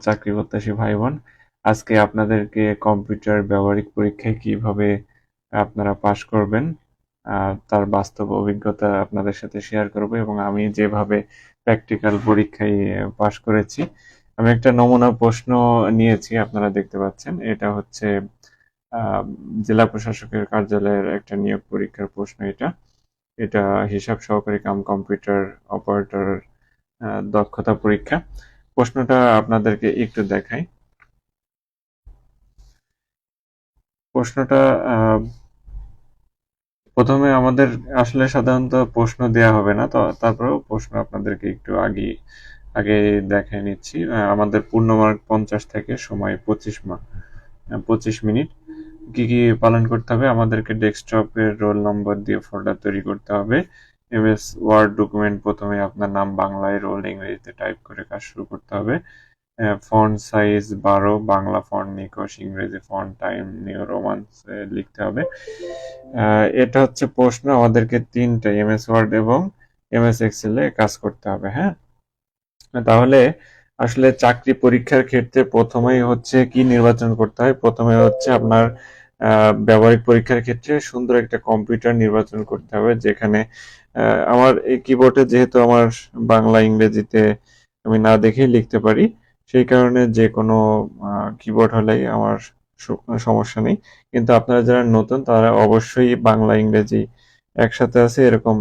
চাকরি প্রত্যাশী ভাই বোন, আজকে আপনাদেরকে কম্পিউটার ব্যবহারিক পরীক্ষায় কিভাবে আপনারা পাশ করবেন তার বাস্তব অভিজ্ঞতা আপনাদের সাথে শেয়ার করব এবং আমি যেভাবে প্র্যাকটিক্যাল পরীক্ষায় পাশ করেছি। আমি একটা নমুনা প্রশ্ন নিয়েছি, আপনারা দেখতে পাচ্ছেন। এটা হচ্ছে আহ, জেলা প্রশাসকের কার্যালয়ের একটা নিয়োগ পরীক্ষার প্রশ্ন। এটা এটা হিসাব সহকারী কাম কম্পিউটার অপারেটর দক্ষতা পরীক্ষা। প্রশ্নটা আপনাদেরকে একটু দেখাই। প্রশ্নটা প্রথমে আমাদের আসলে সাধারণত প্রশ্ন দেয়া হবে না, তো তারপরেও প্রশ্ন আপনাদেরকে একটু আগে আগে দেখায় নিচ্ছি। আমাদের পূর্ণমার্ক 50 থেকে, সময় 25 মিনিট। কি কি পালন করতে হবে? আমাদেরকে ডেস্কটপের রোল নম্বর দিয়ে ফোল্ডার তৈরি করতে হবে। এমএস ওয়ার্ড ডকুমেন্ট প্রথমে আপনার নাম বাংলায়, রোল ইংরেজিতে টাইপ করে কাজ শুরু করতে হবে। ফন্ট সাইজ 12, বাংলা ফন্ট নিকষ, ইংরেজি ফন্ট টাইম নিউ রোমান লিখতে হবে। এটা হচ্ছে প্রশ্ন। আমাদেরকে 3টা এমএস ওয়ার্ড এবং এমএস এক্সেল এ কাজ করতে হবে। হ্যাঁ, তাহলে আসলে চাকরি পরীক্ষার ক্ষেত্রে প্রথমেই হচ্ছে কি নির্বাচন করতে হয়? প্রথমে হচ্ছে আপনার ব্যবহারিক পরীক্ষার ক্ষেত্রে সুন্দর একটা কম্পিউটার নির্বাচন করতে হবে, যেখানে আমার এই কিবোর্ডে যেহেতু আমার বাংলা ইংরেজিতে আমি না দেখেই লিখতে পারি, সেই কারণে যে কোনো কিবোর্ড হলেই আমার সমস্যা নেই। কিন্তু আপনারা যারা নতুন তারা অবশ্যই বাংলা ইংরেজি একসাথে আছে এরকম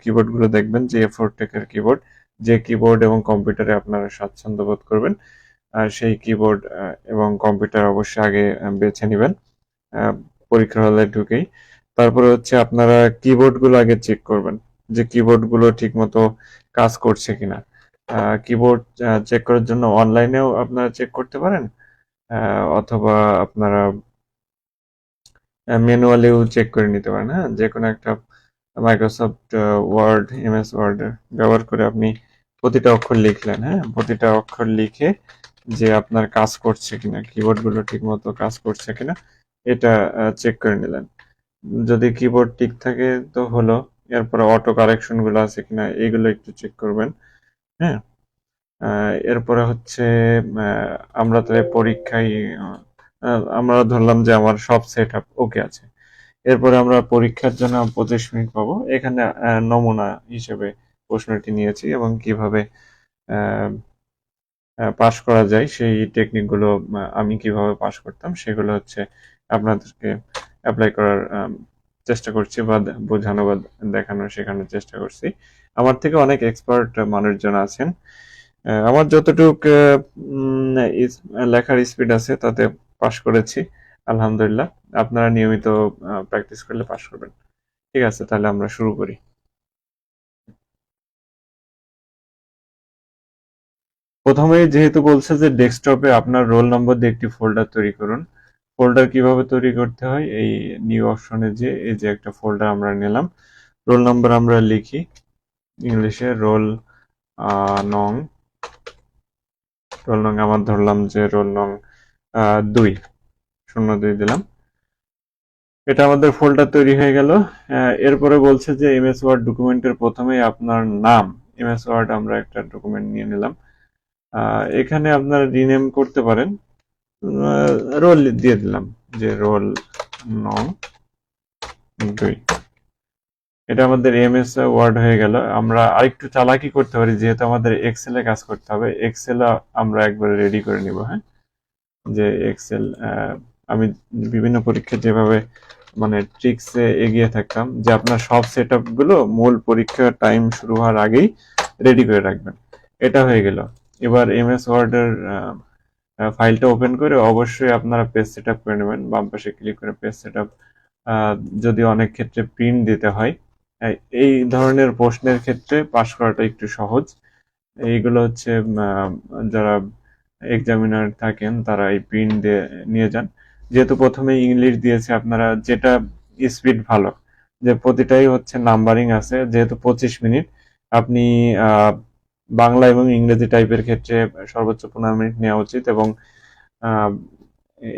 কিবোর্ডগুলো দেখবেন, যে A4 টেকের কিবোর্ড। যে কিবোর্ড এবং কম্পিউটারে আপনারা স্বাচ্ছন্দ্য বোধ করবেন সেই কিবোর্ড এবং কম্পিউটার অবশ্যই আগে বেছে নেবেন পরীক্ষার হলে ঢুকেই। তারপরে হচ্ছে আপনারা কিবোর্ডগুলো আগে চেক করবেন যে কিবোর্ডগুলো ঠিকমতো কাজ করছে কিনা। কিবোর্ড চেক করার জন্য অনলাইনেও আপনারা চেক করতে পারেন, অথবা আপনারা ম্যানুয়ালিও চেক করে নিতে পারেন। হ্যাঁ, যে কোনো একটা মাইক্রোসফট ওয়ার্ড, এমএস ওয়ার্ড ব্যবহার করে আপনি প্রতিটা অক্ষর লিখলেন। হ্যাঁ, প্রতিটা অক্ষর লিখে যে আপনার কাজ করছে কিনা, কিবোর্ডগুলো ঠিকমতো কাজ করছে কিনা এটা চেক করে নিলেন। যদি কিবোর্ড ঠিক থাকে তো হলো। এরপরে অটো কারেকশন গুলো আছে কিনা এগুলো একটু চেক করবেন। হ্যাঁ, এরপরে হচ্ছে আমরা তাহলে পরীক্ষায় আমরা ধরলাম যে আমার সব সেট আপ ওকে আছে। এরপরে আমরা পরীক্ষার জন্য 25 মিনিট পাবো। এখানে নমুনা হিসেবে প্রশ্নটি নিয়েছি এবং কিভাবে পাস করা যায় সেই টেকনিকগুলো আমি কিভাবে পাস করতাম সেগুলো হচ্ছে আপনাদেরকে অ্যাপ্লাই করার চেষ্টা করছি, বা বোঝানো বা দেখানো শেখানোর চেষ্টা করছি। আমার থেকে অনেক এক্সপার্ট মানুষজন আছেন। আমার যতটুক লেখার স্পিড আছে তাতে পাস করেছি আলহামদুলিল্লাহ। আপনারা নিয়মিত প্র্যাকটিস করলে পাস করবেন। ঠিক আছে, তাহলে আমরা শুরু করি। প্রথমেই যেহেতু বলছে যে ডেস্কটপে আপনার রোল নম্বর দিয়ে একটি ফোল্ডার তৈরি করুন। ফোল্ডার কিভাবে তৈরি করতে হয়? এই নিউ অপশনে যে এই যে একটা ফোল্ডার আমরা নিলাম, রোল নম্বর আমরা লিখি ইংলিশে রোল নং। রোল নং আমার ধরলাম যে রোল নং 2, 02 দিলাম। এটা আমাদের ফোল্ডার তৈরি হয়ে গেল। এরপরে বলছে যে এমএস ওয়ার্ড ডকুমেন্টের প্রথমেই আপনার নাম। এমএস ওয়ার্ড আমরা একটা ডকুমেন্ট নিয়ে নিলাম। এখানে আপনারা রিনেম করতে পারেন। রোল দিয়ে দিলাম যে রোল নং 2। এটা আমাদের এমএস ওয়ার্ড হয়ে গেল। আমরা আরেকটু চালাকি করতে পারি, যেহেতু আমাদের এক্সেলে কাজ করতে হবে, এক্সেল আমরা একবার রেডি করে নিব। হ্যাঁ, যে এক্সেল আমি বিভিন্ন পরীক্ষায় যেভাবে মানে ট্রিক্সে এগিয়ে থাকতাম, যে আপনার সব সেট গুলো মূল পরীক্ষার টাইম শুরু হওয়ার আগেই রেডি করে রাখবেন। এটা হয়ে গেল। এবার এমএস ওয়ার্ডের ফাইলটা ওপেন করে অবশ্যই আপনারা পেজ সেট আপ করে নেবেন। বাম পাশে ক্লিক করে পেজ সেট আপ। যদি অনেক ক্ষেত্রে প্রিন্ট দিতে হয়, এই ধরনের প্রশ্নের ক্ষেত্রে পাশ করাটা একটু সহজ। এইগুলো হচ্ছে যারা এক্সামিনার থাকেন তারা এই প্রিন্ট দিয়ে নিয়ে যান। যেহেতু প্রথমে ইংলিশ দিয়েছে, আপনারা যেটা স্পিড ভালো, যে প্রতিটাই হচ্ছে নাম্বারিং আছে, যেহেতু 25 মিনিট, আপনি বাংলা এবং ইংরেজি টাইপের ক্ষেত্রে সর্বোচ্চ 15 মিনিট নেওয়া উচিত। এবং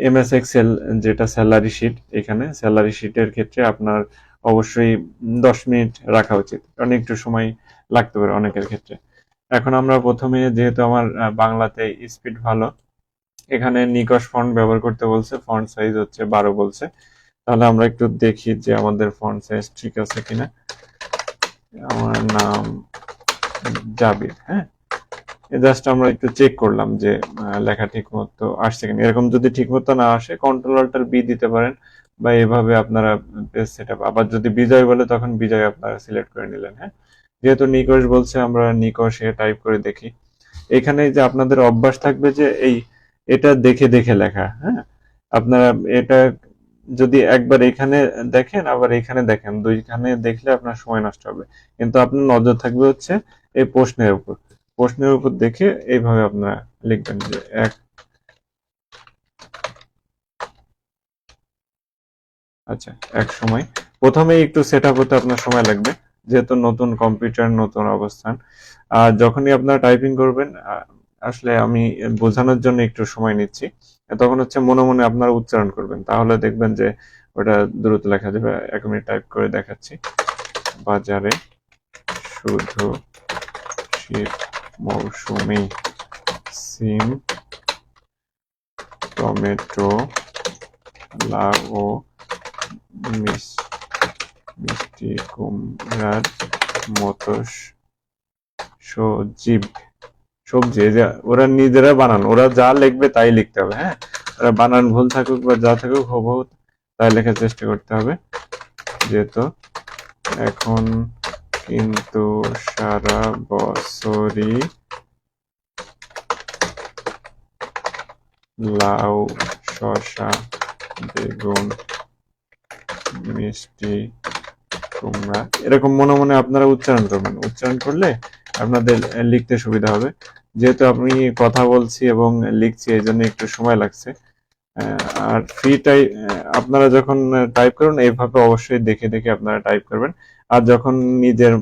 এমএস এক্সেল যেটা স্যালারি শিট, এখানে স্যালারি শিটের ক্ষেত্রে আপনার অবশ্যই 10 মিনিট রাখা উচিত, কারণ একটু সময় লাগতে পারে অনেকের ক্ষেত্রে। এখন আমরা প্রথমে, যেহেতু আমার বাংলাতে স্পিড ভালো, এখানে নিকশ ফন্ট ব্যবহার করতে বলছে, ফন্ট সাইজ হচ্ছে 12 বলছে। তাহলে আমরা একটু দেখি যে আমাদের ফন্ট সাইজ ঠিক আছে কিনা। আমার নাম জাবির, হ্যাঁ, জাস্ট আমরা একটু চেক করলাম যে লেখা ঠিক মতো আসছে কিনা। এরকম যদি ঠিক মতো না আসে কন্ট্রোল অল্টার বি দিতে পারেন, বা এভাবে আপনারা পেজ সেটআপ, আবার যদি বিজয় বলে তখন বিজয় আপনারা সিলেক্ট করে নিলেন। হ্যাঁ, যেহেতু নিকশ বলছে আমরা নিকশে টাইপ করে দেখি। এখানে যে আপনাদের অভ্যাস থাকবে যে এটা দেখে দেখে লেখা। হ্যাঁ, আপনারা এটা যদি একবার এখানে দেখেন আবার এখানে দেখেন, দুইখানে দেখলে আপনার সময় নষ্ট হবে। কিন্তু আপনার নজর থাকবে হচ্ছে এই প্রশ্নের উপর দেখে এইভাবে আপনারা লিখবেন যে এক সময়। প্রথমে একটু সেট আপ হতে আপনার সময় লাগবে, যেহেতু নতুন কম্পিউটার, নতুন অবস্থান। আর যখনই আপনারা টাইপিং করবেন, আসলে আমি বোঝানোর জন্য একটু সময় নিচ্ছি, তখন হচ্ছে মনে মনে আপনারা উচ্চারণ করবেন, তাহলে দেখবেন যে ওটা দ্রুত লেখা যাবে। 1 মিনিট টাইপ করে দেখাচ্ছি। বাজারে শুধু শীত মৌসুমি সিম, টমেটো, লাউ ও মিষ্টি কুমড়ার মতো সবজি যে ওরা নিজেরা বানান, ওরা যা লিখবে তাই লিখতে হবে। হ্যাঁ, ওরা বানান ভুল থাকুক বা যা থাকুক হুবহু তাই লেখার চেষ্টা করতে হবে। যেহেতু এখন কিন্তু সারা বছরই লাউ, শসা, বেগুন, মিষ্টি কুমড়া, এরকম মনে মনে আপনারা উচ্চারণ করবেন। উচ্চারণ করলে আপনাদের লিখতে সুবিধা হবে। যেহেতু আমি কথা বলছি এবং লিখছি, এই জন্য একটু সময় লাগছে। আর ফ্রি টাইপ আপনারা যখন টাইপ করুন এইভাবে অবশ্যই দেখে দেখে আপনারা টাইপ করবেন। আর যখন নিজের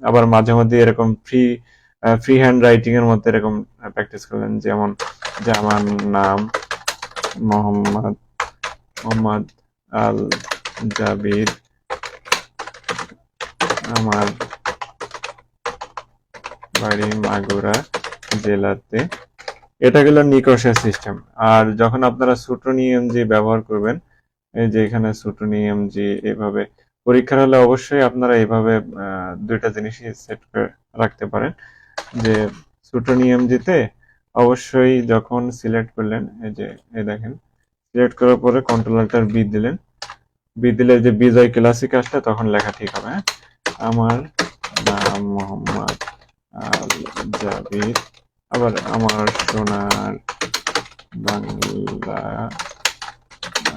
আবার মাঝে মধ্যে এরকম ফ্রি হ্যান্ড রাইটিং এর মধ্যে এরকম প্র্যাকটিস করলেন, যেমন যে আমার নাম মোহাম্মদ আল জাবির, আমার বাড়ি মাগুরা জেলাতে। এটা গেল নিকষের সিস্টেম। আর যখন আপনারা সুটোনিএমজি ব্যবহার করবেন, এই যে এখানে সুটোনিএমজি, এভাবে পরীক্ষার হলে অবশ্যই আপনারা এইভাবে দুইটা জিনিসই সেট করে রাখতে পারেন। যে সুটোনিএমজিতে অবশ্যই যখন সিলেক্ট করলেন, এই দেখেন, সিলেক্ট করার পরে কন্ট্রোল অল্টার বি দিলেন, বি দিলে যে বিজয় ক্লাসিক আসলে তখন লেখা ঠিক হবে। হ্যাঁ, আমার নাম মোহাম্মদ আল জাবির, আবার আমার সোনার বাংলা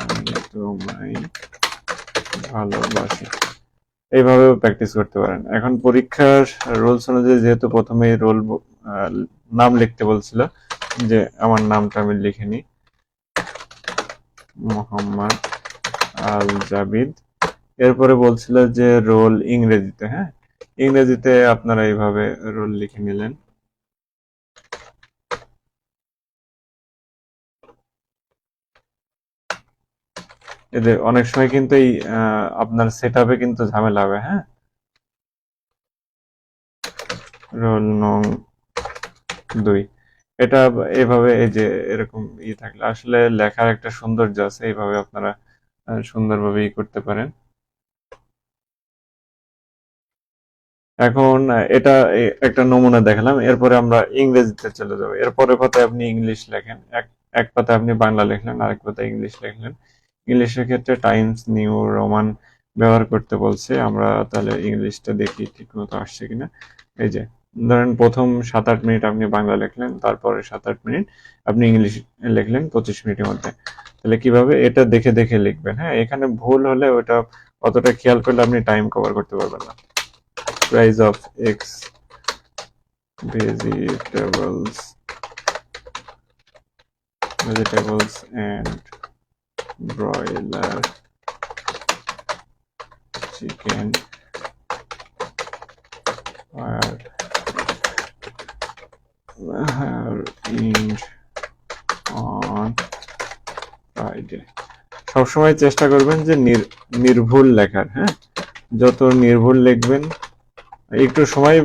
আমি তোমায় ভালোবাসি। এইভাবেও প্র্যাকটিস করতে পারেন। এখন পরীক্ষার রুলস অনুযায়ী যেহেতু প্রথমে নাম লিখতে বলছিল, যে আমার নামটা আমি লিখে নিই, মোহাম্মদ আল জাবিদ। এরপরে বলছিল যে রোল ইংরেজিতে। হ্যাঁ, ইংরেজিতে আপনারা এইভাবে রোল লিখে নিলেন। এদের অনেক সময় কিন্তু এই আপনার সেট আপে কিন্তু ঝামেলা হবে। হ্যাঁ, রোল নং 2, এটা এভাবে, এই যে এরকম থাকলে আসলে লেখার একটা সৌন্দর্য আছে, এইভাবে আপনারা সুন্দরভাবে করতে পারেন। এখন এটা একটা নমুনা দেখালাম, এরপরে আমরা ইংরেজিতে চলে যাবো। এরপরে পাতায় আপনি ইংলিশ লেখেন, এক পাতায় আপনি বাংলা লিখলেন, আরেক পাতায় ইংলিশ লিখলেন। ইংলিশের ক্ষেত্রে টাইমস নিউ রোমান ব্যবহার করতে বলছে। আমরা তাহলে ইংলিশটা দেখি ঠিক মতো আসছে কিনা। এই যে ধরেন প্রথম 7-8 মিনিট আপনি বাংলা লিখলেন, তারপরে 7-8 মিনিট আপনি ইংলিশ লিখলেন 25 মিনিটের মধ্যে। তাহলে কিভাবে এটা দেখে দেখে লিখবেন। হ্যাঁ, এখানে ভুল হলে ওটা অতটা খেয়াল করলে আপনি টাইম কভার করতে পারবেন না। Price of eggs, vegetables and broiler chicken are in on Friday. সবসময় চেষ্টা করবেন যে নির্ভুল লেখার। হ্যাঁ, যত নির্ভুল লিখবেন একটু সময়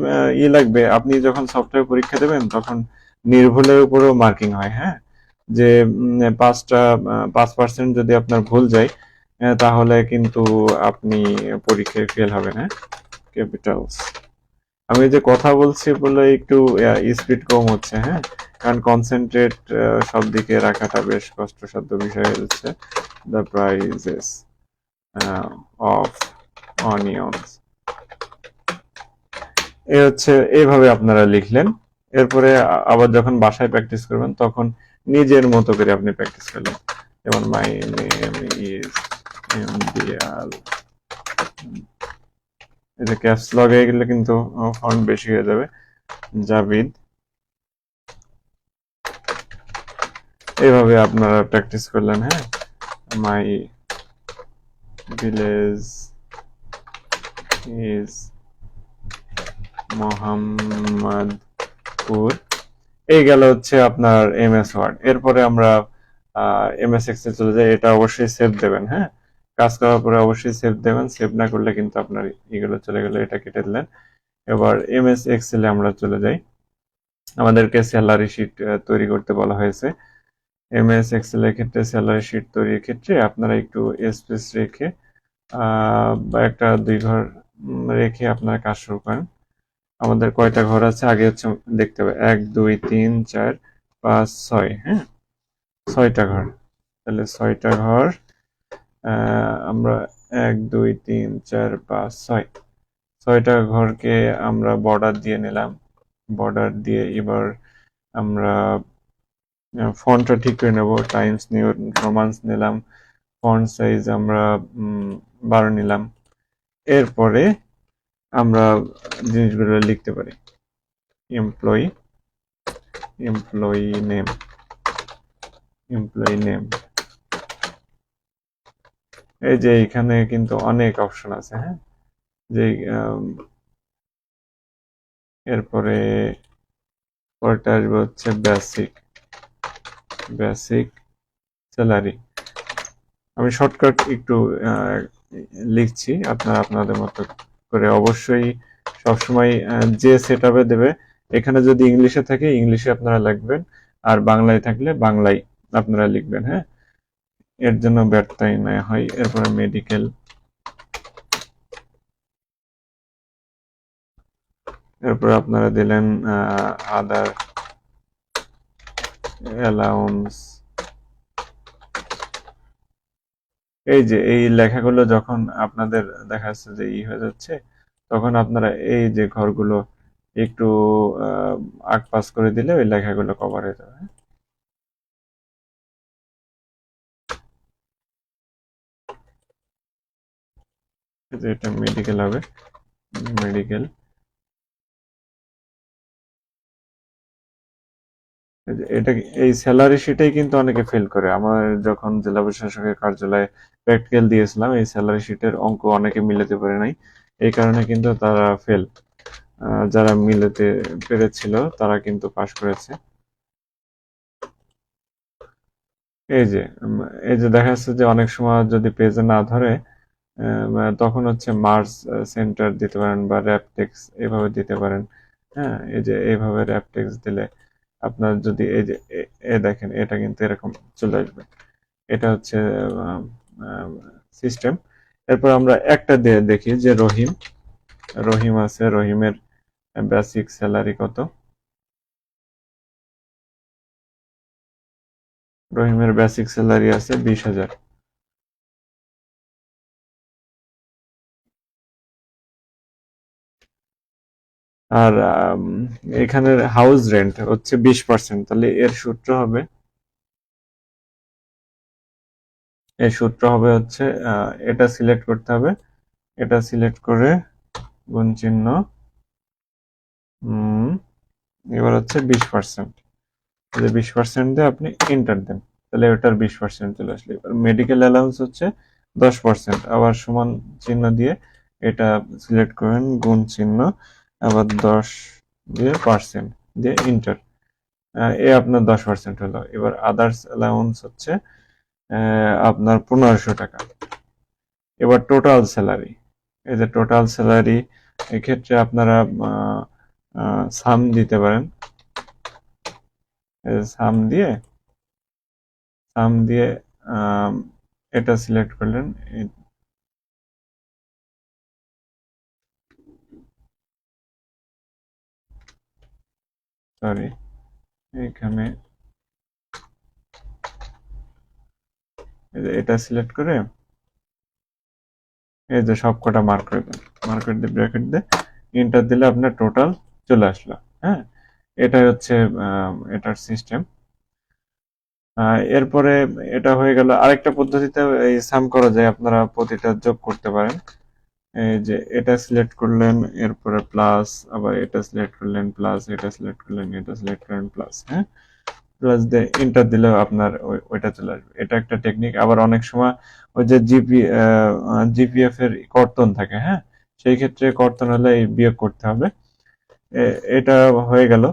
লাগবে। আপনি যখন সফটওয়্যার পরীক্ষা দেবেন তখন নির্ভুলের উপরেও মার্কিং হয়, হ্যাঁ, যে 5% যদি আপনার ভুল যায় তাহলে কিন্তু আপনি পরীক্ষায় ফেল হবেন, হ্যাঁ। ক্যাপিটালস, আমি যে কথা বলছি বলে একটু স্পিড কম হচ্ছে, হ্যাঁ, কারণ কনসেন্ট্রেট সব দিকে রাখাটা বেশ কষ্টসাধ্য বিষয় হচ্ছে। দ্য প্রাইজেস অফ অনিয়ন্স, এ হচ্ছে এইভাবে আপনারা লিখলেন। এরপরে আবার যখন বাসায় প্র্যাকটিস করবেন তখন নিজের মতো করে আপনি প্র্যাকটিস করলেন। যেমন মাই নেম ইজ এমডিআল, এই যে ক্যাপস লক হয়ে গেলে কিন্তু ফন্ট বেশি হয়ে যাবে। জাভিদ, এইভাবে আপনারা প্র্যাকটিস করলেন, হ্যাঁ। My village is Mohammadpur. এই গেল হচ্ছে আপনার এমএস ওয়ার্ড। এরপরে আমরা এমএস এক্সেল চলে যাই। এটা অবশ্যই সেভ দেবেন, হ্যাঁ, কাজ করার পরে অবশ্যই সেভ দেবেন। সেভ না করলে কিন্তু আপনার এগুলো চলে গেলে এটা কেটে দিলেন। এবার এমএস এক্সেলে আমরা চলে যাই। আমাদেরকে স্যালারি শিট তৈরি করতে বলা হয়েছে। এমএস এক্সেলের ক্ষেত্রে স্যালারি শিট তৈরির ক্ষেত্রে আপনারা একটু স্পেস রেখে বা একটা 2 ঘর রেখে আপনারা কাজ শুরু করেন। আমাদের কয়টা ঘর আছে আগে হচ্ছে দেখতে হবে, 1 2 3 4 5 6, হ্যাঁ, 6টা ঘর। তাহলে 6টা ঘর আমরা 1 2 3 4 5 6, 6টা ঘরকে আমরা বর্ডার দিয়ে নিলাম। বর্ডার দিয়ে এবার আমরা ফন্টটা ঠিক করে নেব। টাইমস নিউ রোমান্স নিলাম। ফন্ট সাইজ আমরা 12 নিলাম। এরপরে আমরা জিনিসগুলো লিখতে পারি। Employee, employee name, employee name. এই যে এখানে কিন্তু অনেক অপশন আছে, হ্যাঁ, যে এরপরে পরটা আসবে হচ্ছে বেসিক, বেসিক স্যালারি। আমি শর্টকাট একটু লিখছি, আপনারা আপনাদের মতো করে অবশ্যই সবসময় যে সেটআপে দেবে, এখানে যদি ইংলিশে থাকে ইংলিশে আপনারা লিখবেন, আর বাংলায় থাকলে বাংলায় আপনারা লিখবেন, হ্যাঁ, এর জন্য ব্যর্থই না হয়। এরপরে মেডিকেল, এরপর আপনারা দিলেন আদার অ্যালাউন্স। এই যে এই লেখাগুলো যখন আপনাদের দেখা যাচ্ছে যে হয়ে যাচ্ছে, তখন আপনারা এই যে ঘরগুলো একটু আগ পাস করে দিলে ওই লেখাগুলো কভার হয়ে যাবে। এটা মেডিকেল হবে, মেডিকেল। এটা এই স্যালারি শিটেই কিন্তু অনেকে ফেল করে। আমার যখন জেলা প্রশাসকের কার্যালয়ে প্র্যাকটিক্যাল দিয়েছিলাম, এই স্যালারি শিটের অঙ্ক অনেকে মিলাতে পারে নাই, এই কারণে কিন্তু তারা ফেল। যারা মিলাতে পেরেছিল তারা কিন্তু পাশ করেছে। এই যে এই যে দেখা যাচ্ছে যে অনেক সময় যদি পেজে না ধরে তখন হচ্ছে মার্জ সেন্টার দিতে পারেন বা র্যাপটেক্স এভাবে দিতে পারেন, হ্যাঁ। এই যে এইভাবে র্যাপটেক্স দিলে আপনার যদি এই যে দেখেন এটা কিন্তু এরকম চলে আসবে। এটা হচ্ছে সিস্টেম। এরপর আমরা একটা দিয়ে দেখি যে রহিম, রহিম আছে, রহিমের বেসিক স্যালারি কত? রহিমের বেসিক স্যালারি আছে 20,000। আর এখানের হাউস রেন্ট হচ্ছে 20%, তাহলে এর সূত্র হবে, এই সূত্র হবে হচ্ছে এটা সিলেক্ট করতে হবে, এটা সিলেক্ট করে গুণ চিহ্ন, এবার হচ্ছে 20%, 20% দিয়ে আপনি এন্টার দেন, তাহলে ওটার 20% চলে আসলে। এবার মেডিকেল অ্যালাউন্স হচ্ছে 10%, আবার সমান চিহ্ন দিয়ে এটা সিলেক্ট করেন, গুণ চিহ্ন, আবার 10 দিয়ে পার্সেন্ট দিয়ে এন্টার, এ আপনার 10% হলো। এবার আদার্স অ্যালাউন্স হচ্ছে আপনার 1500 টাকা। এবার টোটাল স্যালারি, এই যে টোটাল স্যালারি এক্ষেত্রে আপনারা সাম দিতে পারেন। সাম দিয়ে আম, এটা সিলেক্ট করলেন। সরি, এখানে এটা সিলেক্ট করে এই যে সবকটা মার্ক করে দেন, মার্ক করে দিয়ে ব্র্যাকেট দিয়ে এন্টার দিলে আপনার টোটাল চলে আসলো। হ্যাঁ, এটাই হচ্ছে এটার সিস্টেম। এরপরে এটা হয়ে গেল। আরেকটা পদ্ধতিতে এই সাম করা যায়, আপনারা প্রতিটা যোগ করতে পারেন। এই যে এটা সিলেক্ট করলেন, এরপরে প্লাস, আবার এটা সিলেক্ট করলেন প্লাস, এটা সিলেক্ট করলেন, এটা সিলেক্ট করলেন প্লাস। হ্যাঁ, প্লাস দিয়ে এন্টার দিলেও আপনার ওইটা চলে আসবে। এটা একটা টেকনিক। আবার অনেক সময় ওই যে জিপিএফ এর কর্তন থাকে, হ্যাঁ, সেই ক্ষেত্রে কর্তন হলে এই বিয়োগ করতে হবে। এটা হয়ে গেল।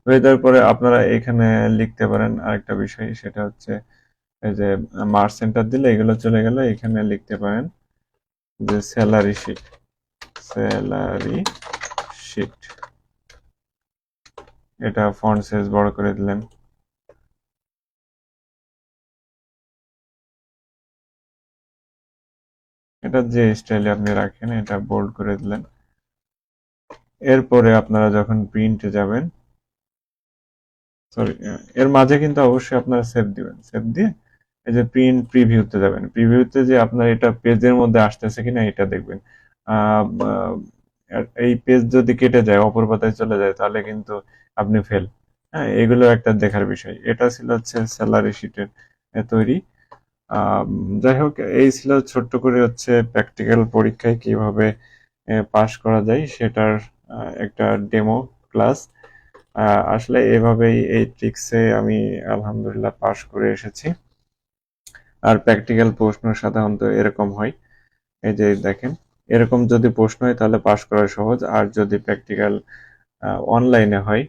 হয়ে যাওয়ার পরে আপনারা এখানে লিখতে পারেন আরেকটা বিষয়, সেটা হচ্ছে এই যে মার্চ সেন্টার দিলে এগুলো চলে গেলে এখানে লিখতে পারেন যে স্যালারি শিট, স্যালারি শিট। এটা ফন্ট সাইজ বড় করে দিলেন। এটা যে স্টাইলে আপনি রাখেন এটা বোল্ড করে দিলেন। এরপরে আপনারা যখন প্রিন্টে যাবেন, সরি, এর মাঝে কিন্তু অবশ্যই আপনারা সেভ দিবেন। সেভ দিয়ে এই যে প্রিন্ট প্রিভিউতে যাবেন। প্রিভিউতে যে আপনার এটা পেজের মধ্যে আসতেছে কিনা এটা দেখবেন। এই পেজ যদি কেটে যায়, অপর পাতায় চলে যায়, তাহলে কিন্তু আপনি ফেল। হ্যাঁ, এগুলো একটা দেখার বিষয়। এটা ছিল হচ্ছে স্যালারি শিটের তৈরি। আম, যাই হোক, এই ছিল ছোট্ট করে হচ্ছে প্র্যাকটিক্যাল পরীক্ষায় কিভাবে পাশ করা যায় সেটার একটা ডেমো ক্লাস। আসলে এভাবেই এই ট্রিক্সে আমি আলহামদুলিল্লাহ পাশ করে এসেছি। আর প্র্যাকটিক্যাল প্রশ্ন সাধারণত এরকম হয়, এই যে দেখেন, এরকম যদি প্রশ্ন হয় তাহলে পাশ করা সহজ। আর যদি প্র্যাকটিক্যাল অনলাইনে হয়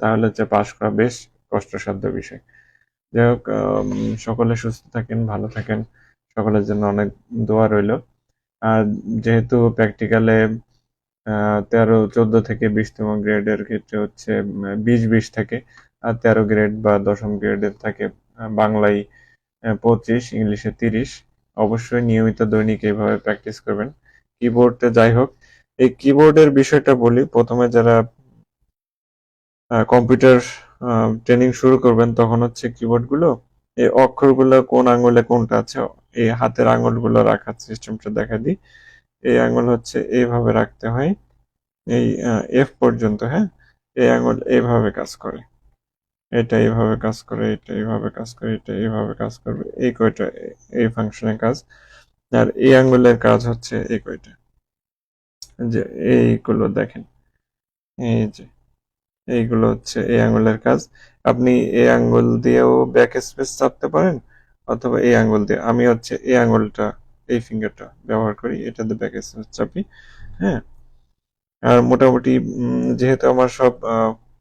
তাহলে হচ্ছে পাশ করা বেশ কষ্টসাধ্য বিষয়। যাই হোক, সকলে সুস্থ থাকেন, ভালো থাকেন, সকলের জন্য অনেক দোয়া রইল। আর যেহেতু প্র্যাকটিক্যালে 13, 14 থেকে 20তম গ্রেডের ক্ষেত্রে হচ্ছে 20-20 থাকে, আর 13 গ্রেড বা 10ম গ্রেডের থাকে বাংলায় 25, ইংলিশে 30। অবশ্যই নিয়মিত দৈনিক এইভাবে প্র্যাকটিস করবেন কিবোর্ডে। যাই হোক, এই কিবোর্ডের বিষয়টা বলি। প্রথমে যারা কম্পিউটার ট্রেনিং শুরু করবেন তখন হচ্ছে কিবোর্ডগুলো, এই অক্ষরগুলো কোন আঙুলে কোনটা আছে, এই হাতের আঙুলগুলো রাখার সিস্টেমটা দেখা দিই। এই আঙুল হচ্ছে এইভাবে রাখতে হয়, এই এফ পর্যন্ত। হ্যাঁ, এই আঙুল এইভাবে কাজ করে, এটা এইভাবে কাজ করে, এটা এইভাবে কাজ করে, এটা এইভাবে কাজ করবে। এই কয়টা এই ফাংশনের কাজ। আর এই আঙ্গুলের কাজ হচ্ছে এই কয়টা, যে এইগুলো দেখেন, এই যে এইগুলো হচ্ছে এই আঙ্গুলের কাজ। আপনি এই আঙ্গুল দিয়েও ব্যাক স্পেস চাপতে পারেন, অথবা এই আঙ্গুল দিয়ে। আমি হচ্ছে এই আঙ্গুলটা, এই ফিঙ্গারটা ব্যবহার করি, এটাতে ব্যাক স্পেস চাপি। হ্যাঁ, আর মোটামুটি যেহেতু আমার সব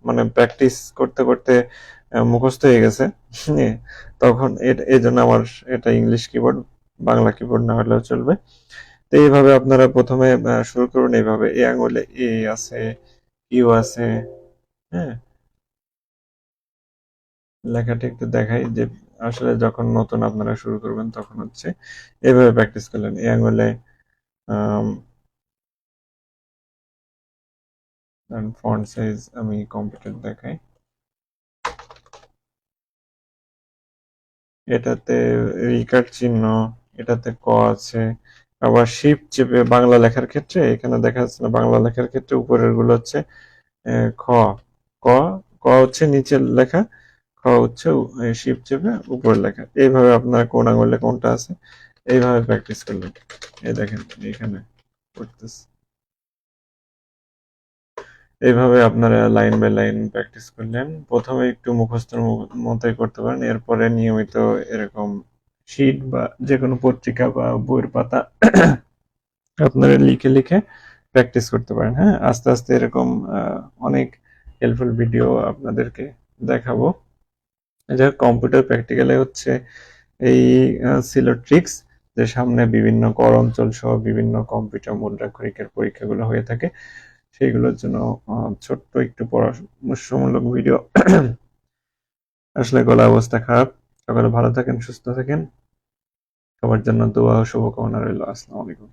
মানে প্র্যাকটিস করতে করতে মুখস্থ হয়ে গেছে, হ্যাঁ, তখন এই জন্য আমার এটা ইংলিশ কিবোর্ড, বাংলা কিবোর্ড না হলেও চলবে। তো এইভাবে আপনারা প্রথমে শুরু করুন। এইভাবে এই আঙুলে এ আছে, ইউ আছে। হ্যাঁ, লেখাটা একটু দেখাই যে আসলে যখন নতুন আপনারা শুরু করবেন তখন হচ্ছে এইভাবে প্র্যাকটিস করলেন। এই আঙুলে ফন্ট সাইজ আমি কম্পিউটার দেখাই। এটাতে রিকার চিহ্ন, এটাতে ক আছে। আবার শিফট চেপে বাংলা লেখার ক্ষেত্রে এখানে দেখা যাচ্ছে না, বাংলা লেখার ক্ষেত্রে উপরের গুলো হচ্ছে খ, ক, ক হচ্ছে নিচের লেখা, খ হচ্ছে শিফট চেপে উপরের লেখা। এইভাবে আপনার কোন আঙুলে কোনটা আছে এইভাবে প্র্যাকটিস করলেন। এই দেখেন এখানে করতেছে। এইভাবে আপনারা লাইন বাই লাইন প্র্যাকটিস করলেন। প্রথমে একটু মুখস্থর মতোই করতে পারেন, এরপরে নিয়মিত এরকম শিট বা যে কোনো পত্রিকা বা বইয়ের পাতা আপনারা লিখে লিখে প্র্যাকটিস করতে পারেন। হ্যাঁ, আস্তে আস্তে এরকম অনেক হেল্পফুল ভিডিও আপনাদেরকে দেখাবো। যে কম্পিউটার প্র্যাকটিক্যালে হচ্ছে এই ছিল ট্রিক্স। যে সামনে বিভিন্ন কর অঞ্চল সহ বিভিন্ন কম্পিউটার মুদ্রাক্ষরিকের পরীক্ষাগুলো হয়ে থাকে, সেইগুলোর জন্য ছোট্ট একটু পরামর্শমূলক ভিডিও। আসলে গলা অবস্থা খারাপ। সকালে ভালো থাকেন, সুস্থ থাকেন। সবার জন্য দোয়া ও শুভকামনা রইল। আসসালামু আলাইকুম।